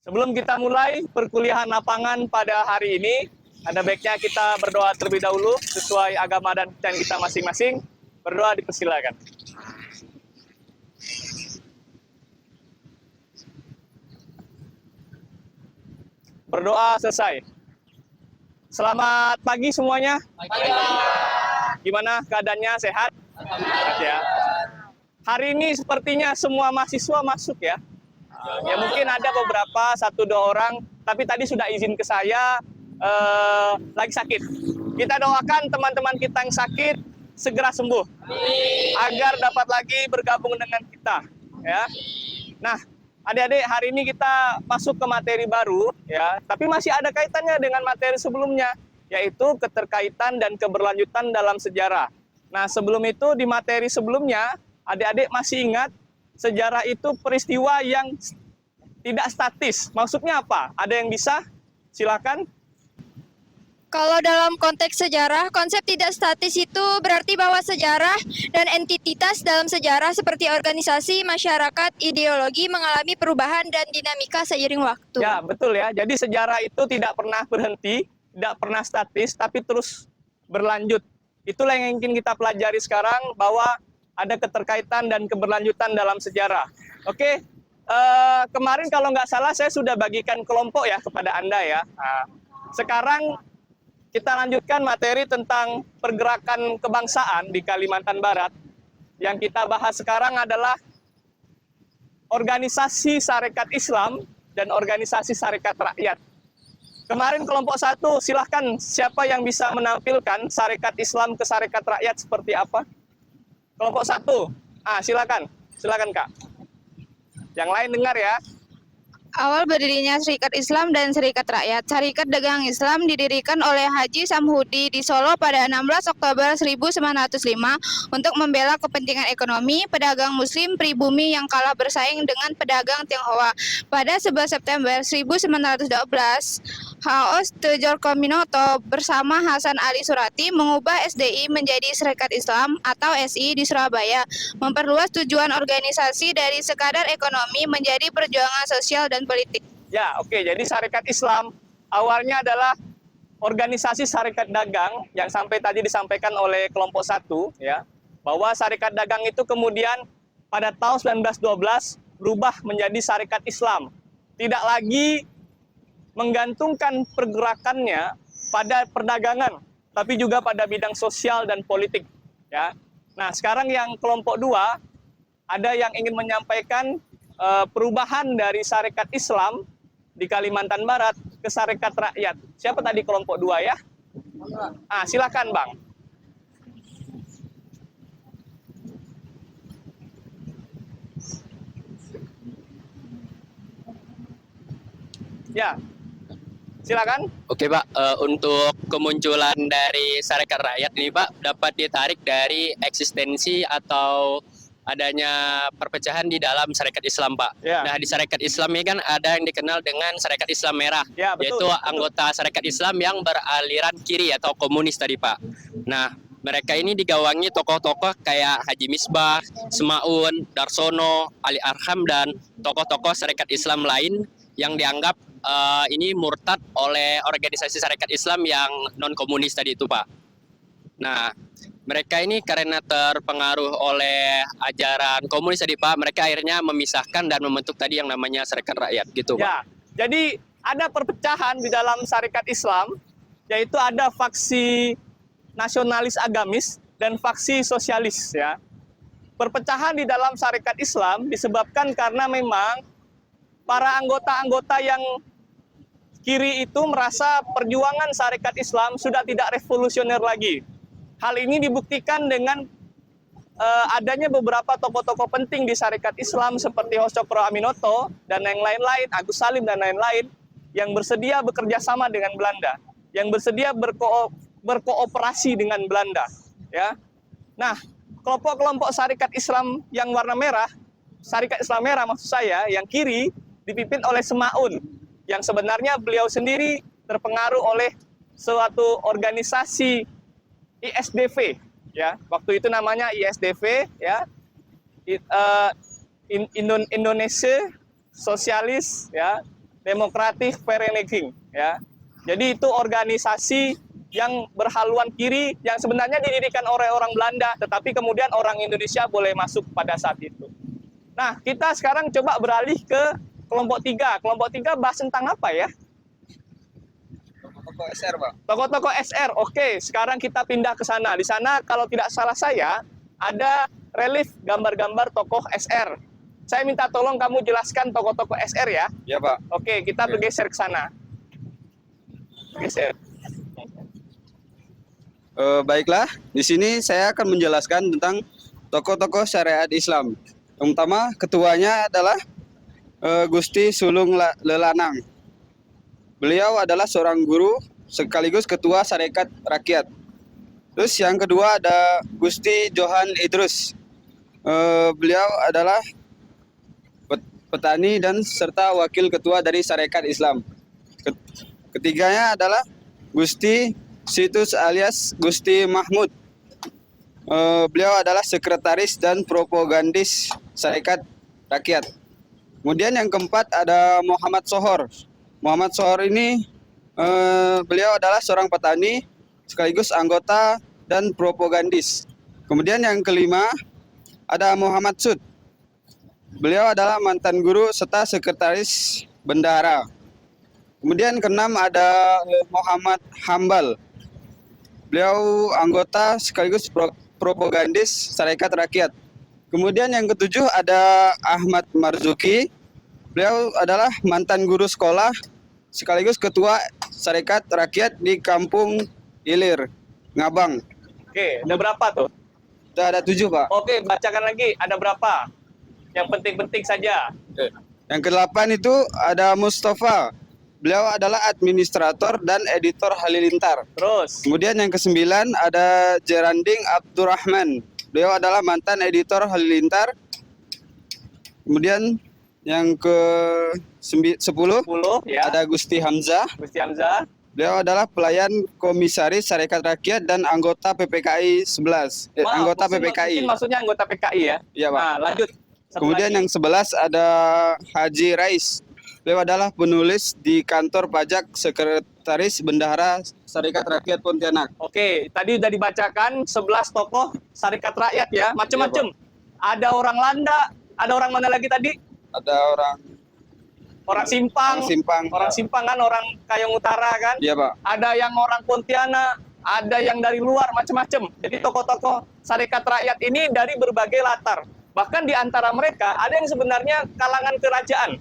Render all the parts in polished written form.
Sebelum kita mulai perkuliahan lapangan pada hari ini, ada baiknya kita berdoa terlebih dahulu sesuai agama dan kepercayaan kita masing-masing. Berdoa dipersilakan. Berdoa selesai. Selamat pagi semuanya. Gimana keadaannya, sehat? Sehat ya. Hari ini sepertinya semua mahasiswa masuk ya. Ya mungkin ada beberapa, 1-2 orang, tapi tadi sudah izin ke saya lagi sakit. Kita doakan teman-teman kita yang sakit segera sembuh, agar dapat lagi bergabung dengan kita. Ya. Nah, adik-adik, hari ini kita masuk ke materi baru, ya, tapi masih ada kaitannya dengan materi sebelumnya, yaitu keterkaitan dan keberlanjutan dalam sejarah. Nah, sebelum itu di materi sebelumnya, adik-adik masih ingat sejarah itu peristiwa yang tidak statis. Maksudnya apa? Ada yang bisa? Silakan. Kalau dalam konteks sejarah, konsep tidak statis itu berarti bahwa sejarah dan entitas dalam sejarah seperti organisasi, masyarakat, ideologi mengalami perubahan dan dinamika seiring waktu. Ya, betul ya. Jadi sejarah itu tidak pernah berhenti, tidak pernah statis, tapi terus berlanjut. Itulah yang ingin kita pelajari sekarang, bahwa ada keterkaitan dan keberlanjutan dalam sejarah. Oke, kemarin kalau nggak salah saya sudah bagikan kelompok ya kepada Anda ya. Nah, sekarang kita lanjutkan materi tentang pergerakan kebangsaan di Kalimantan Barat. Yang kita bahas sekarang adalah organisasi Sarekat Islam dan organisasi Sarekat Rakyat. Kemarin kelompok 1, silahkan siapa yang bisa menampilkan Sarekat Islam ke Sarekat Rakyat seperti apa? Kelompok 1, silakan Kak. Yang lain dengar ya. Awal berdirinya Serikat Islam dan Serikat Rakyat. Serikat Dagang Islam didirikan oleh Haji Samhudi di Solo pada 16 Oktober 1905 untuk membela kepentingan ekonomi pedagang Muslim pribumi yang kalah bersaing dengan pedagang Tionghoa. Pada 11 September 1912, Haos Tjorkominoto bersama Hasan Ali Surati mengubah SDI menjadi Serikat Islam atau SI di Surabaya, memperluas tujuan organisasi dari sekadar ekonomi menjadi perjuangan sosial dan politik. Ya, oke. Jadi Sarekat Islam awalnya adalah organisasi Sarekat Dagang yang sampai tadi disampaikan oleh kelompok 1 ya, bahwa Sarekat Dagang itu kemudian pada tahun 1912 berubah menjadi Sarekat Islam. Tidak lagi menggantungkan pergerakannya pada perdagangan, tapi juga pada bidang sosial dan politik ya. Nah, sekarang yang kelompok 2 ada yang ingin menyampaikan perubahan dari Sarekat Islam di Kalimantan Barat ke Sarekat Rakyat. Siapa tadi kelompok 2 ya? Silakan Bang. Ya, silakan. Oke Pak, untuk kemunculan dari Sarekat Rakyat ini Pak dapat ditarik dari eksistensi atau adanya perpecahan di dalam Sarekat Islam Pak. Ya. Nah di Sarekat Islam ini kan ada yang dikenal dengan Sarekat Islam Merah, Ya, betul, yaitu betul. anggota Sarekat Islam yang beraliran kiri atau komunis tadi Pak. Nah mereka ini digawangi tokoh-tokoh kayak Haji Misbah, Semaun, Darsono, Ali Arham, dan tokoh-tokoh Sarekat Islam lain yang dianggap ini murtad oleh organisasi Sarekat Islam yang non-komunis tadi itu Pak. Nah, mereka ini karena terpengaruh oleh ajaran komunis tadi Pak, mereka akhirnya memisahkan dan membentuk tadi yang namanya Sarekat Rakyat gitu Pak. Ya, jadi ada perpecahan di dalam Sarekat Islam, yaitu ada faksi nasionalis agamis dan faksi sosialis ya. Perpecahan di dalam Sarekat Islam disebabkan karena memang para anggota-anggota yang kiri itu merasa perjuangan Sarekat Islam sudah tidak revolusioner lagi. Hal ini dibuktikan dengan adanya beberapa tokoh-tokoh penting di Sarekat Islam seperti Haos Tjorkominoto dan yang lain-lain, Agus Salim dan lain-lain, yang bersedia bekerja sama dengan Belanda, yang bersedia berkooperasi dengan Belanda. Ya. Nah, kelompok-kelompok Sarekat Islam yang warna merah, Sarekat Islam Merah maksud saya, yang kiri dipimpin oleh Semaun, yang sebenarnya beliau sendiri terpengaruh oleh suatu organisasi ISDV ya, waktu itu namanya ISDV ya, Indonesia Sosialis ya, Democratic Vereniging, ya. Jadi itu organisasi yang berhaluan kiri yang sebenarnya didirikan oleh orang Belanda, tetapi kemudian orang Indonesia boleh masuk pada saat itu. Nah, kita sekarang coba beralih ke kelompok 3. Kelompok 3 bahas tentang apa ya? Tokoh SR, Pak. Tokoh-tokoh SR. Oke, sekarang kita pindah ke sana. Di sana kalau tidak salah saya ada relief gambar-gambar tokoh SR. Saya minta tolong kamu jelaskan tokoh-tokoh SR ya. Ya, Pak. Oke, kita bergeser ke sana. Geser. Baiklah, di sini saya akan menjelaskan tentang tokoh-tokoh syariat Islam. Yang pertama, ketuanya adalah Gusti Sulung Lelanang. Beliau adalah seorang guru sekaligus ketua Sarekat Rakyat. Terus yang kedua ada Gusti Johan Idrus. Beliau adalah petani dan serta wakil ketua dari Sarekat Islam. Ketiganya adalah Gusti Situs alias Gusti Mahmud. Beliau adalah sekretaris dan propagandis Sarekat Rakyat. Kemudian yang keempat ada Muhammad Sohor. Muhammad Sohor ini beliau adalah seorang petani sekaligus anggota dan propagandis. Kemudian yang kelima ada Muhammad Sud. Beliau adalah mantan guru serta sekretaris bendahara. Kemudian keenam ada Muhammad Hambal. Beliau anggota sekaligus propagandis Sarekat Rakyat. Kemudian yang ketujuh ada Ahmad Marzuki. Beliau adalah mantan guru sekolah sekaligus ketua Sarekat Rakyat di Kampung Ilir, Ngabang. Oke, ada berapa tuh? Sudah ada 7, Pak. Oke, bacakan lagi. Ada berapa? Yang penting-penting saja. Yang ke-8 itu ada Mustafa. Beliau adalah administrator dan editor Halilintar. Terus. Kemudian yang ke-9 ada Jeranding Abdurrahman. Beliau adalah mantan editor Halilintar. Kemudian yang ke-10 10 ya. ada Gusti Hamzah. Gusti Hamzah. Beliau adalah pelayan komisaris Sarekat Rakyat dan anggota PPKI 11. Anggota PPKI. Mungkin maksudnya anggota PKI ya. Iya, Pak. Nah, lanjut. Satu Kemudian lagi. yang 11 ada Haji Rais. Beliau adalah penulis di kantor pajak sekretaris bendahara Sarekat Rakyat Pontianak. Oke, tadi udah dibacakan 11 tokoh Sarekat Rakyat ya, macem-macem. Ada orang Landa, ada orang mana lagi tadi? Ada Orang Simpang. Simpang. Orang Simpang kan, orang Kayong Utara kan. Iya, Pak. Ada yang orang Pontianak, ada yang dari luar, macem-macem. Jadi tokoh-tokoh Sarekat Rakyat ini dari berbagai latar. Bahkan di antara mereka ada yang sebenarnya kalangan kerajaan.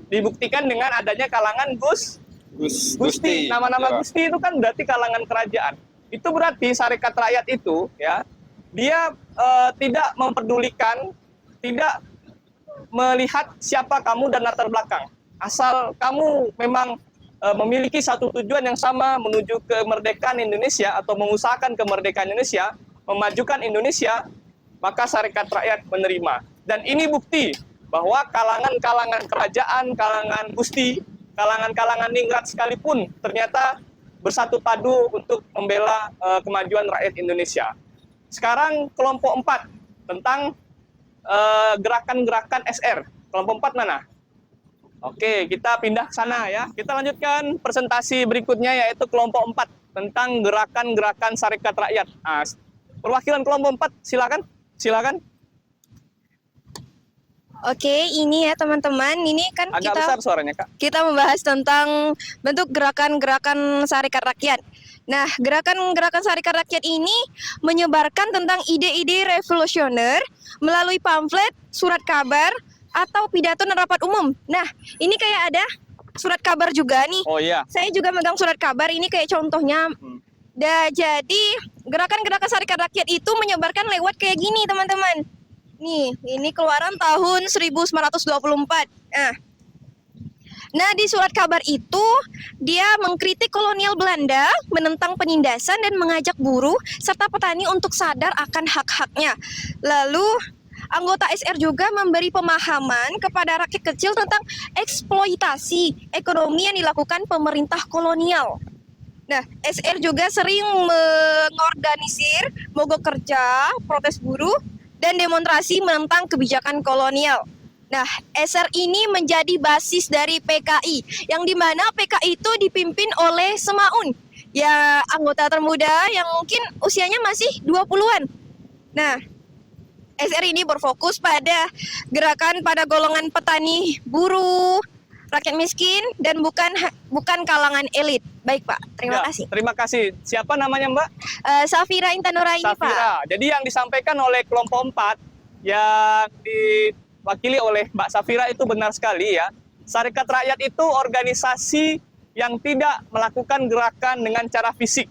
Dibuktikan dengan adanya kalangan Gusti. Nama-nama Ya, Gusti itu kan berarti kalangan kerajaan. Itu berarti Sarekat Rakyat itu ya, dia tidak memperdulikan, tidak melihat siapa kamu dan latar belakang. Asal kamu memang memiliki satu tujuan yang sama menuju kemerdekaan Indonesia atau mengusahakan kemerdekaan Indonesia, memajukan Indonesia, maka Sarekat Rakyat menerima. Dan ini bukti bahwa kalangan-kalangan kerajaan, kalangan Gusti, kalangan-kalangan ningrat sekalipun ternyata bersatu padu untuk membela kemajuan rakyat Indonesia. Sekarang kelompok 4 tentang gerakan-gerakan SR. Kelompok 4 mana? Oke, kita pindah ke sana ya. Kita lanjutkan presentasi berikutnya yaitu kelompok 4 tentang gerakan-gerakan Sarekat Rakyat. Nah, perwakilan kelompok 4 silakan. Silakan. Oke, ini ya teman-teman, ini kan Agak besar suaranya, Kak. kita membahas tentang bentuk gerakan-gerakan Sarekat Rakyat. Nah, gerakan-gerakan Sarekat Rakyat ini menyebarkan tentang ide-ide revolusioner melalui pamflet, surat kabar, atau pidato dan rapat umum. Nah, ini kayak ada surat kabar juga nih. Oh iya. Saya juga megang surat kabar, ini kayak contohnya. Jadi, gerakan-gerakan Sarekat Rakyat itu menyebarkan lewat kayak gini, teman-teman. Nih, ini keluaran tahun 1924. Nah, di surat kabar itu dia mengkritik kolonial Belanda, menentang penindasan dan mengajak buruh serta petani untuk sadar akan hak-haknya. Lalu anggota SR juga memberi pemahaman kepada rakyat kecil tentang eksploitasi ekonomi yang dilakukan pemerintah kolonial. Nah, SR juga sering mengorganisir mogok kerja, protes buruh, dan demonstrasi menentang kebijakan kolonial. Nah, SR ini menjadi basis dari PKI, yang dimana PKI itu dipimpin oleh Semaun, ya anggota termuda yang mungkin usianya masih 20-an. Nah, SR ini berfokus pada gerakan pada golongan petani, buruh, rakyat miskin, dan bukan kalangan elit. Baik Pak, terima Ya, kasih. Terima kasih. Siapa namanya Mbak? Safira Intanuraini Pak. Safira. Jadi yang disampaikan oleh kelompok 4 yang diwakili oleh Mbak Safira itu benar sekali ya. Sarekat Rakyat itu organisasi yang tidak melakukan gerakan dengan cara fisik.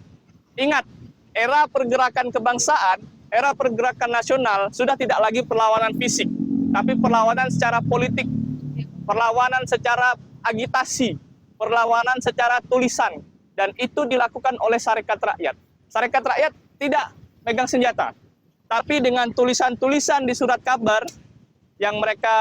Ingat, era pergerakan kebangsaan, era pergerakan nasional sudah tidak lagi perlawanan fisik, tapi perlawanan secara politik, perlawanan secara agitasi, perlawanan secara tulisan, dan itu dilakukan oleh Sarekat Rakyat. Sarekat Rakyat tidak megang senjata, tapi dengan tulisan-tulisan di surat kabar yang mereka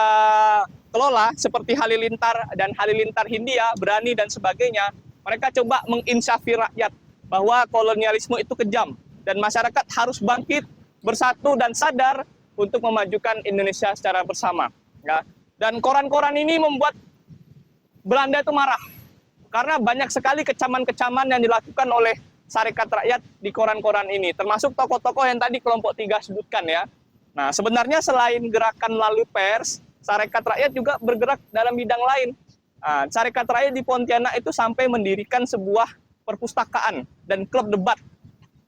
kelola seperti Halilintar dan Halilintar Hindia, Berani dan sebagainya, mereka coba menginsafi rakyat bahwa kolonialisme itu kejam dan masyarakat harus bangkit, bersatu dan sadar untuk memajukan Indonesia secara bersama. Ya. Dan koran-koran ini membuat Belanda itu marah karena banyak sekali kecaman-kecaman yang dilakukan oleh Sarekat Rakyat di koran-koran ini, termasuk tokoh-tokoh yang tadi kelompok 3 sebutkan ya. Nah, sebenarnya selain gerakan melalui pers, Sarekat Rakyat juga bergerak dalam bidang lain. Nah, Sarekat Rakyat di Pontianak itu sampai mendirikan sebuah perpustakaan dan klub debat.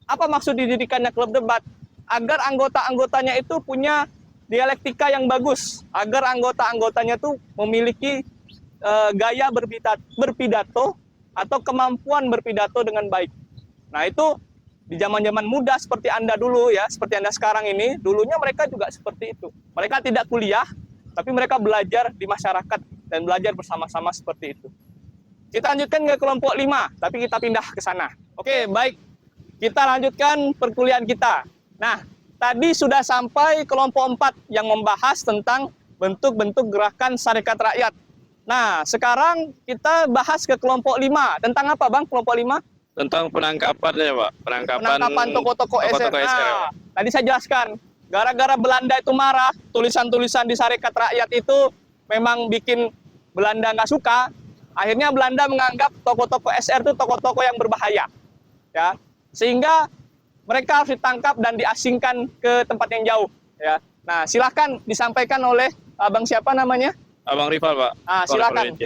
Apa maksud didirikannya klub debat? Agar anggota-anggotanya itu punya dialektika yang bagus, agar anggota-anggotanya itu memiliki gaya berpidato atau kemampuan berpidato dengan baik. Nah, itu di zaman-zaman muda seperti Anda dulu ya, seperti Anda sekarang ini, dulunya mereka juga seperti itu. Mereka tidak kuliah, tapi mereka belajar di masyarakat dan belajar bersama-sama seperti itu. Kita lanjutkan ke kelompok 5, tapi kita pindah ke sana. Oke, baik. Kita lanjutkan perkuliahan kita. Nah, tadi sudah sampai kelompok 4 yang membahas tentang bentuk-bentuk gerakan Sarekat Rakyat. Nah, sekarang kita bahas ke kelompok 5. Tentang apa, Bang, kelompok 5? Tentang penangkapannya, Pak. Penangkapan tokoh-tokoh SR. SR. Nah, tadi saya jelaskan, gara-gara Belanda itu marah, tulisan-tulisan di Sarekat Rakyat itu memang bikin Belanda nggak suka. Akhirnya Belanda menganggap tokoh-tokoh SR itu tokoh-tokoh yang berbahaya. Ya, sehingga mereka harus ditangkap dan diasingkan ke tempat yang jauh. Ya. Nah, silakan disampaikan oleh Abang siapa namanya? Abang Rival, Pak. Silakan.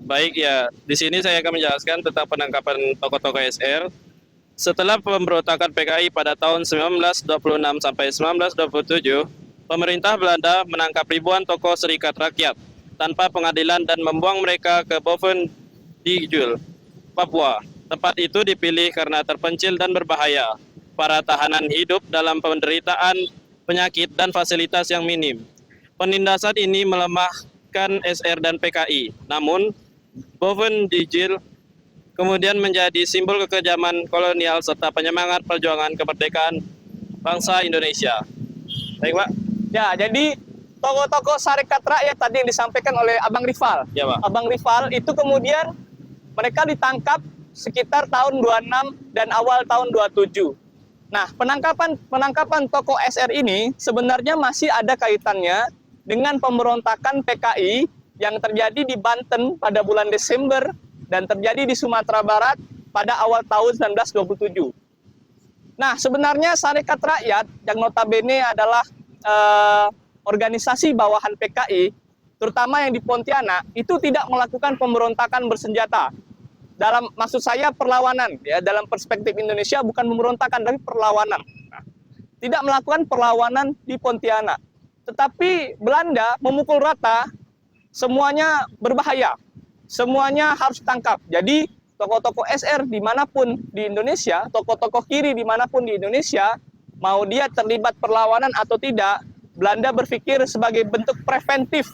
Baik ya, di sini saya akan menjelaskan tentang penangkapan tokoh-tokoh SR. Setelah pemberontakan PKI pada tahun 1926 sampai 1927, pemerintah Belanda menangkap ribuan tokoh Serikat Rakyat tanpa pengadilan dan membuang mereka ke Bovendijul, Papua. Tempat itu dipilih karena terpencil dan berbahaya. Para tahanan hidup dalam penderitaan, penyakit, dan fasilitas yang minim. Penindasan ini melemahkan SR dan PKI. Namun, Bovendijul kemudian menjadi simbol kekejaman kolonial serta penyemangat perjuangan kemerdekaan bangsa Indonesia. Baik, Pak. Ya, jadi tokoh-tokoh Sarekat Rakyat tadi yang disampaikan oleh Abang Rival. Ya, Pak. Abang Rival itu kemudian mereka ditangkap sekitar tahun 26 dan awal tahun 27. Nah, penangkapan tokoh SR ini sebenarnya masih ada kaitannya dengan pemberontakan PKI yang terjadi di Banten pada bulan Desember dan terjadi di Sumatera Barat pada awal tahun 1927. Nah, sebenarnya Sarekat Rakyat yang notabene adalah organisasi bawahan PKI, terutama yang di Pontianak, itu tidak melakukan pemberontakan bersenjata. Maksud saya perlawanan, ya, dalam perspektif Indonesia bukan pemberontakan, tapi perlawanan. Nah, tidak melakukan perlawanan di Pontianak. Tetapi Belanda memukul rata, semuanya berbahaya, semuanya harus ditangkap. Jadi tokoh-tokoh SR dimanapun di Indonesia, tokoh-tokoh kiri dimanapun di Indonesia, mau dia terlibat perlawanan atau tidak, Belanda berpikir sebagai bentuk preventif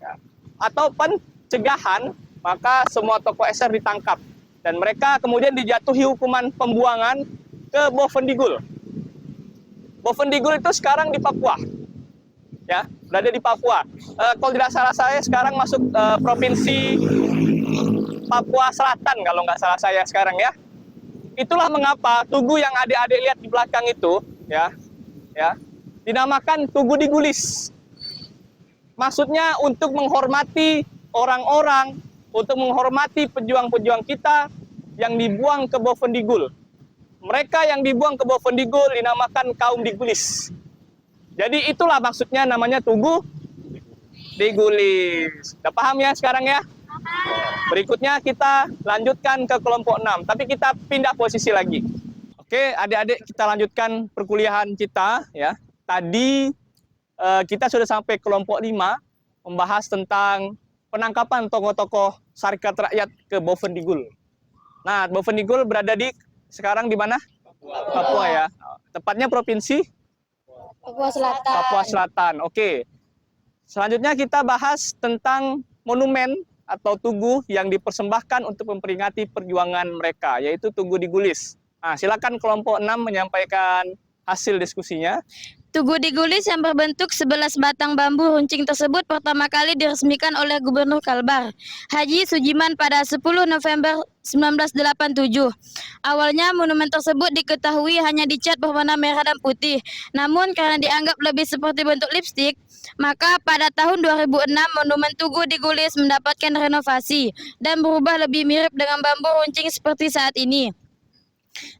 ya, atau pencegahan, maka semua tokoh SR ditangkap. Dan mereka kemudian dijatuhi hukuman pembuangan ke Bovendijul. Bovendijul itu sekarang di Papua. Ya, berada di Papua. Kalau tidak salah saya sekarang masuk provinsi Papua Selatan kalau nggak salah saya sekarang ya. Itulah mengapa Tugu yang adik-adik lihat di belakang itu ya dinamakan Tugu Digulis. Maksudnya untuk menghormati orang-orang, untuk menghormati pejuang-pejuang kita yang dibuang ke Bovendigul. Mereka yang dibuang ke Bovendigul dinamakan kaum Digulis. Jadi itulah maksudnya namanya Tugu Digulis. Udah paham ya sekarang ya? Berikutnya kita lanjutkan ke kelompok 6, tapi kita pindah posisi lagi. Oke, adik-adik, kita lanjutkan perkuliahan kita ya. Tadi kita sudah sampai kelompok 5 membahas tentang penangkapan tokoh-tokoh Sarekat Rakyat ke Bovendigul. Nah, Bovendigul berada sekarang di mana? Papua ya. Tepatnya provinsi Papua Selatan. Papua Selatan. Oke. Selanjutnya kita bahas tentang monumen atau tugu yang dipersembahkan untuk memperingati perjuangan mereka, yaitu Tugu Digulis. Nah, silakan kelompok 6 menyampaikan hasil diskusinya. Tugu Digulis yang berbentuk 11 batang bambu runcing tersebut pertama kali diresmikan oleh Gubernur Kalbar, Haji Sujiman pada 10 November 1987. Awalnya monumen tersebut diketahui hanya dicat berwarna merah dan putih, namun karena dianggap lebih seperti bentuk lipstik, maka pada tahun 2006 monumen Tugu Digulis mendapatkan renovasi dan berubah lebih mirip dengan bambu runcing seperti saat ini.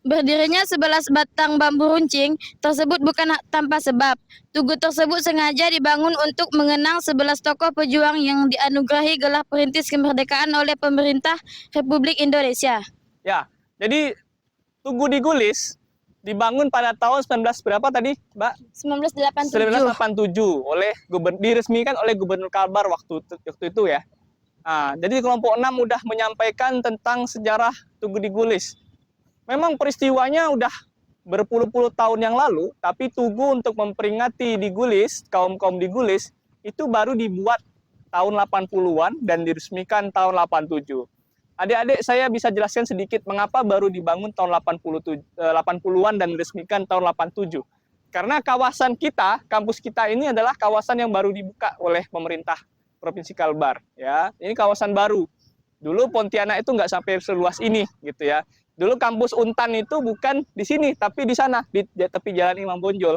Berdirinya 11 batang bambu runcing tersebut bukan tanpa sebab. Tugu tersebut sengaja dibangun untuk mengenang 11 tokoh pejuang yang dianugerahi gelar perintis kemerdekaan oleh pemerintah Republik Indonesia. Ya, jadi Tugu Digulis dibangun pada tahun 19 berapa tadi, Mbak? 1987. 1987 diresmikan oleh Gubernur Kalbar waktu itu ya. Nah, jadi kelompok 6 mudah menyampaikan tentang sejarah Tugu Digulis. Memang peristiwanya udah berpuluh-puluh tahun yang lalu, tapi tugu untuk memperingati Digulis, kaum-kaum Digulis, itu baru dibuat tahun 80-an dan diresmikan tahun 87. Adik-adik, saya bisa jelaskan sedikit mengapa baru dibangun tahun 80-an dan diresmikan tahun 87. Karena kawasan kita, kampus kita ini adalah kawasan yang baru dibuka oleh pemerintah Provinsi Kalbar. Ya, ini kawasan baru. Dulu Pontianak itu nggak sampai seluas ini, gitu ya. Dulu kampus Untan itu bukan di sini, tapi di sana, di tepi Jalan Imam Bonjol.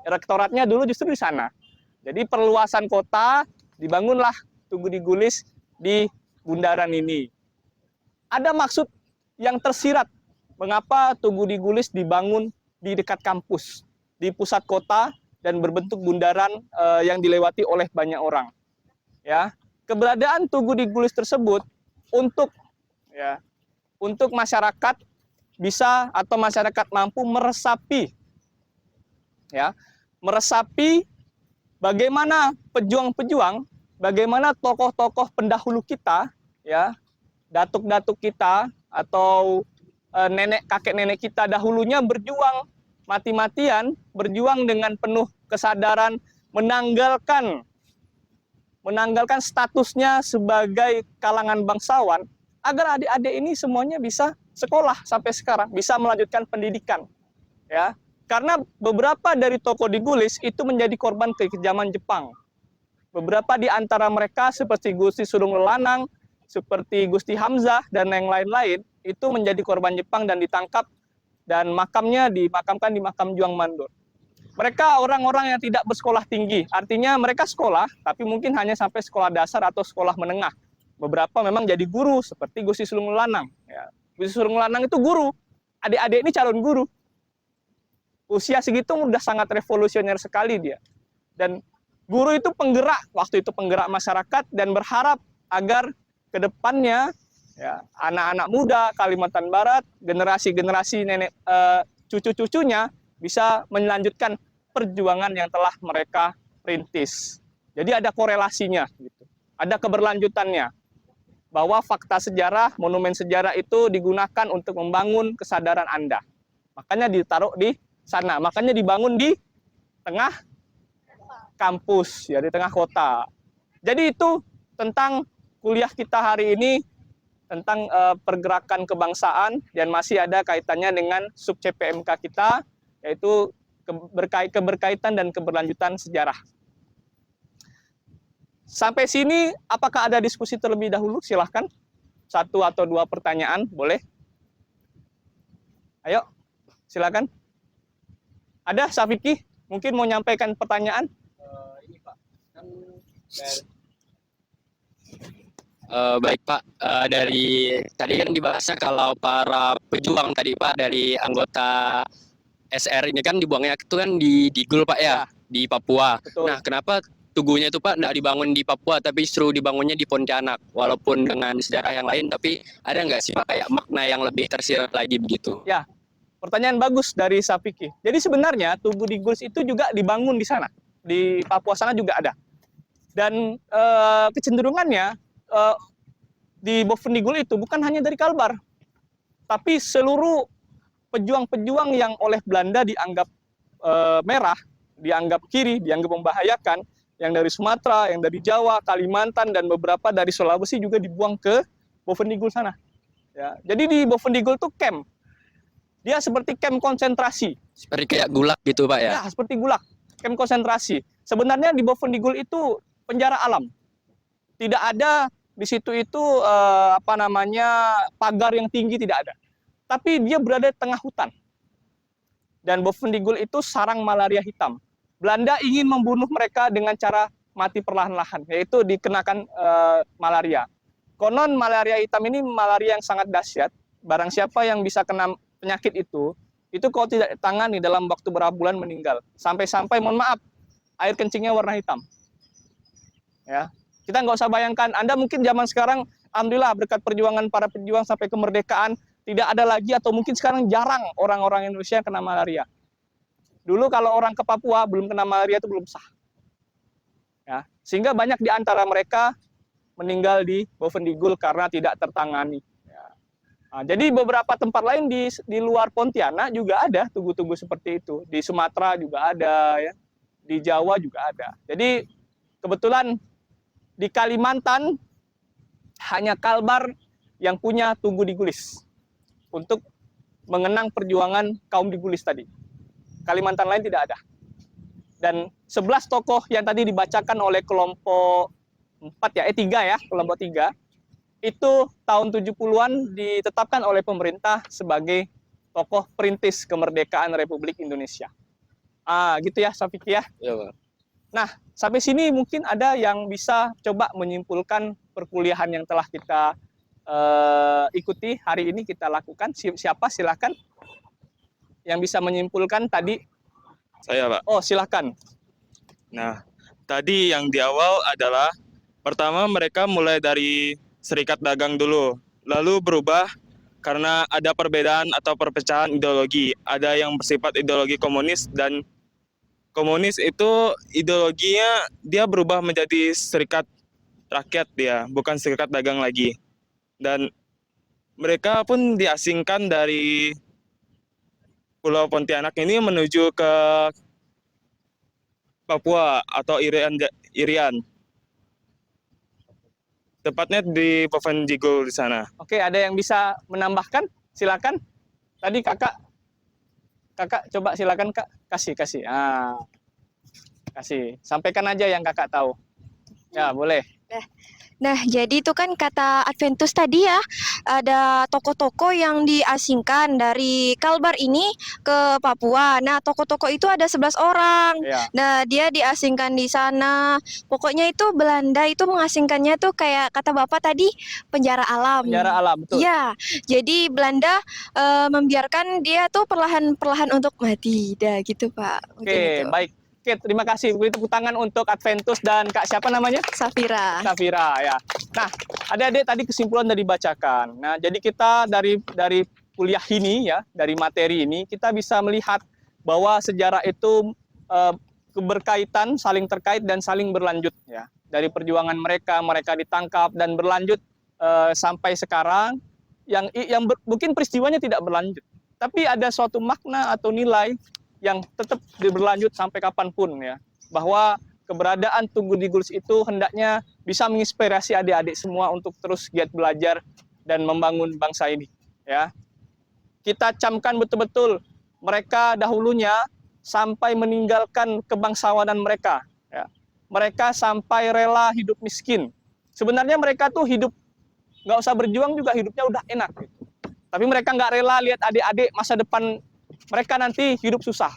Rektoratnya dulu justru di sana. Jadi perluasan kota, dibangunlah Tugu Digulis di bundaran ini. Ada maksud yang tersirat mengapa Tugu Digulis dibangun di dekat kampus, di pusat kota, dan berbentuk bundaran yang dilewati oleh banyak orang. Ya, keberadaan Tugu Digulis tersebut untuk masyarakat bisa atau masyarakat mampu meresapi bagaimana pejuang-pejuang, bagaimana tokoh-tokoh pendahulu kita, ya, datuk-datuk kita atau kakek nenek kita dahulunya berjuang mati-matian, berjuang dengan penuh kesadaran, menanggalkan statusnya sebagai kalangan bangsawan, agar adik-adik ini semuanya bisa sekolah sampai sekarang, bisa melanjutkan pendidikan. Ya, karena beberapa dari tokoh Digulis itu menjadi korban kekejaman Jepang. Beberapa di antara mereka seperti Gusti Sulung Lelanang, seperti Gusti Hamzah, dan yang lain-lain, itu menjadi korban Jepang dan ditangkap, dan makamnya dimakamkan di makam Juang Mandor. Mereka orang-orang yang tidak bersekolah tinggi, artinya mereka sekolah, tapi mungkin hanya sampai sekolah dasar atau sekolah menengah. Beberapa memang jadi guru, seperti Gusti Sulung Lelanang. Ya. Gusti Sulung Lelanang itu guru, adik-adik ini calon guru. Usia segitu udah sangat revolusioner sekali dia. Dan guru itu penggerak, waktu itu penggerak masyarakat, dan berharap agar ke depannya ya, anak-anak muda Kalimantan Barat, generasi-generasi nenek cucu-cucunya bisa melanjutkan perjuangan yang telah mereka rintis. Jadi ada korelasinya, gitu. Ada keberlanjutannya. Bahwa fakta sejarah, monumen sejarah itu digunakan untuk membangun kesadaran Anda. Makanya ditaruh di sana, makanya dibangun di tengah kampus, ya, di tengah kota. Jadi itu tentang kuliah kita hari ini, tentang pergerakan kebangsaan, dan masih ada kaitannya dengan sub CPMK kita, yaitu keberkaitan dan keberlanjutan sejarah. Sampai sini, apakah ada diskusi terlebih dahulu? Silahkan. 1 atau 2 pertanyaan, boleh? Ayo, silakan. Ada, Safiki? Mungkin mau nyampaikan pertanyaan? Ini Pak, kan Baik Pak, dari tadi kan dibahasnya kalau para pejuang tadi Pak dari anggota SR ini kan dibuangnya itu kan di Digul Pak Ya. ya, di Papua. Betul. Nah, kenapa tugunya itu Pak nggak dibangun di Papua tapi justru dibangunnya di Pontianak? Walaupun dengan sejarah yang lain, tapi ada nggak sih Pak kayak makna yang lebih tersirat lagi begitu? Pertanyaan bagus dari Safiki. Jadi sebenarnya Tugu Diguls itu juga dibangun di sana. Di Papua sana juga ada. Dan kecenderungannya di Bovendigul itu bukan hanya dari Kalbar, tapi seluruh pejuang-pejuang yang oleh Belanda dianggap merah, dianggap kiri, dianggap membahayakan, yang dari Sumatera, yang dari Jawa, Kalimantan, dan beberapa dari Sulawesi juga dibuang ke Bovendigul sana. Ya, jadi di Bovendigul itu camp. Dia seperti camp konsentrasi. Seperti kayak gulag gitu Pak ya? Ya, seperti gulag, camp konsentrasi. Sebenarnya di Bovendigul itu penjara alam. Tidak ada di situ itu pagar yang tinggi, tidak ada. Tapi dia berada di tengah hutan. Dan Bovendigul itu sarang malaria hitam. Belanda ingin membunuh mereka dengan cara mati perlahan-lahan, yaitu dikenakan malaria. Konon malaria hitam ini malaria yang sangat dahsyat. Barang siapa yang bisa kena penyakit itu kalau tidak ditangani dalam waktu berapa bulan meninggal. Sampai-sampai, mohon maaf, air kencingnya warna hitam. Ya, kita nggak usah bayangkan. Anda mungkin zaman sekarang, alhamdulillah berkat perjuangan para pejuang sampai kemerdekaan, tidak ada lagi atau mungkin sekarang jarang orang-orang Indonesia yang kena malaria. Dulu kalau orang ke Papua belum kena malaria itu belum sah. Ya, sehingga banyak di antara mereka meninggal di Bovendigul karena tidak tertangani. Ya. Nah, jadi beberapa tempat lain di luar Pontianak juga ada tugu-tugu seperti itu. Di Sumatera juga ada, ya. Di Jawa juga ada. Jadi kebetulan di Kalimantan hanya Kalbar yang punya Tugu Digulis untuk mengenang perjuangan kaum Digulis tadi. Kalimantan lain tidak ada. Dan 11 tokoh yang tadi dibacakan oleh kelompok 3 ya, kelompok 3, itu tahun 70-an ditetapkan oleh pemerintah sebagai tokoh perintis kemerdekaan Republik Indonesia. Gitu ya, Safiki ya. Iya Pak. Nah, sampai sini mungkin ada yang bisa coba menyimpulkan perkuliahan yang telah kita ikuti hari ini kita lakukan. Siapa? Silakan. Yang bisa menyimpulkan tadi. Saya, Pak. Oh, silakan. Nah, tadi yang di awal adalah pertama mereka mulai dari serikat dagang dulu, lalu berubah karena ada perbedaan atau perpecahan ideologi. Ada yang bersifat ideologi komunis, dan komunis itu ideologinya dia berubah menjadi serikat rakyat, dia bukan serikat dagang lagi. Dan mereka pun diasingkan dari Pulau Pontianak ini menuju ke Papua atau Irian. Tepatnya di Bovendigul di sana. Oke, ada yang bisa menambahkan? Silakan. Tadi kakak coba silakan Kak, kasih. Kasih. Sampaikan aja yang kakak tahu. Ya, boleh. Nah, jadi itu kan kata Adventus tadi ya, ada toko-toko yang diasingkan dari Kalbar ini ke Papua. Nah, toko-toko itu ada 11 orang. Ya. Nah, dia diasingkan di sana. Pokoknya itu Belanda itu mengasingkannya tuh kayak kata Bapak tadi, penjara alam. Penjara alam, betul. Iya, jadi Belanda membiarkan dia tuh perlahan-perlahan untuk mati. Dah gitu, Pak. Mungkin Oke, itu. baik. Oke, terima kasih. Beri tepuk tangan untuk Adventus dan Kak siapa namanya? Safira. Safira ya. Nah, adik-adik tadi kesimpulan dari dibacakan. Nah, jadi kita dari kuliah ini ya, dari materi ini kita bisa melihat bahwa sejarah itu berkaitan, saling terkait dan saling berlanjut ya. Dari perjuangan mereka ditangkap dan berlanjut sampai sekarang yang mungkin peristiwanya tidak berlanjut, tapi ada suatu makna atau nilai yang tetap berlanjut sampai kapanpun ya, bahwa keberadaan Tugu Diguls itu hendaknya bisa menginspirasi adik-adik semua untuk terus giat belajar dan membangun bangsa ini ya. Kita camkan betul-betul mereka dahulunya sampai meninggalkan kebangsawanan mereka ya. Mereka sampai rela hidup miskin. Sebenarnya mereka tuh hidup nggak usah berjuang juga hidupnya udah enak gitu. Tapi mereka nggak rela lihat adik-adik masa depan mereka nanti hidup susah,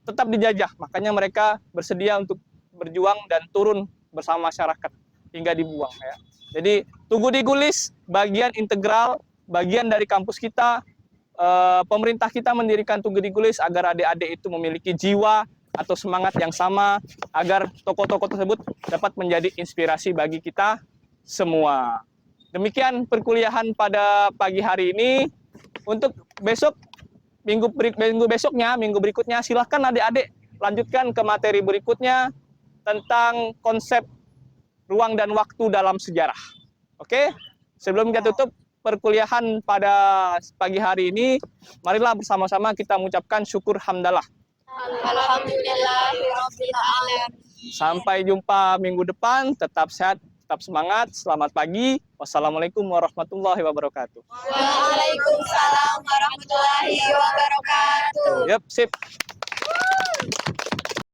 tetap dijajah. Makanya mereka bersedia untuk berjuang dan turun bersama masyarakat hingga dibuang ya. Jadi Tugu di Gulis bagian integral, bagian dari kampus kita. Pemerintah kita mendirikan Tugu di Gulis agar adik-adik itu memiliki jiwa atau semangat yang sama, agar tokoh-tokoh tersebut dapat menjadi inspirasi bagi kita semua. Demikian perkuliahan pada pagi hari ini. Untuk besok, minggu berikutnya, silahkan adik-adik lanjutkan ke materi berikutnya tentang konsep ruang dan waktu dalam sejarah. Oke? Sebelum kita tutup perkuliahan pada pagi hari ini, marilah bersama-sama kita mengucapkan syukur hamdalah. Alhamdulillahirabbil alamin. Sampai jumpa minggu depan, tetap sehat, tetap semangat, selamat pagi. Wassalamualaikum warahmatullahi wabarakatuh. Waalaikumsalam warahmatullahi wabarakatuh. Yep, sip.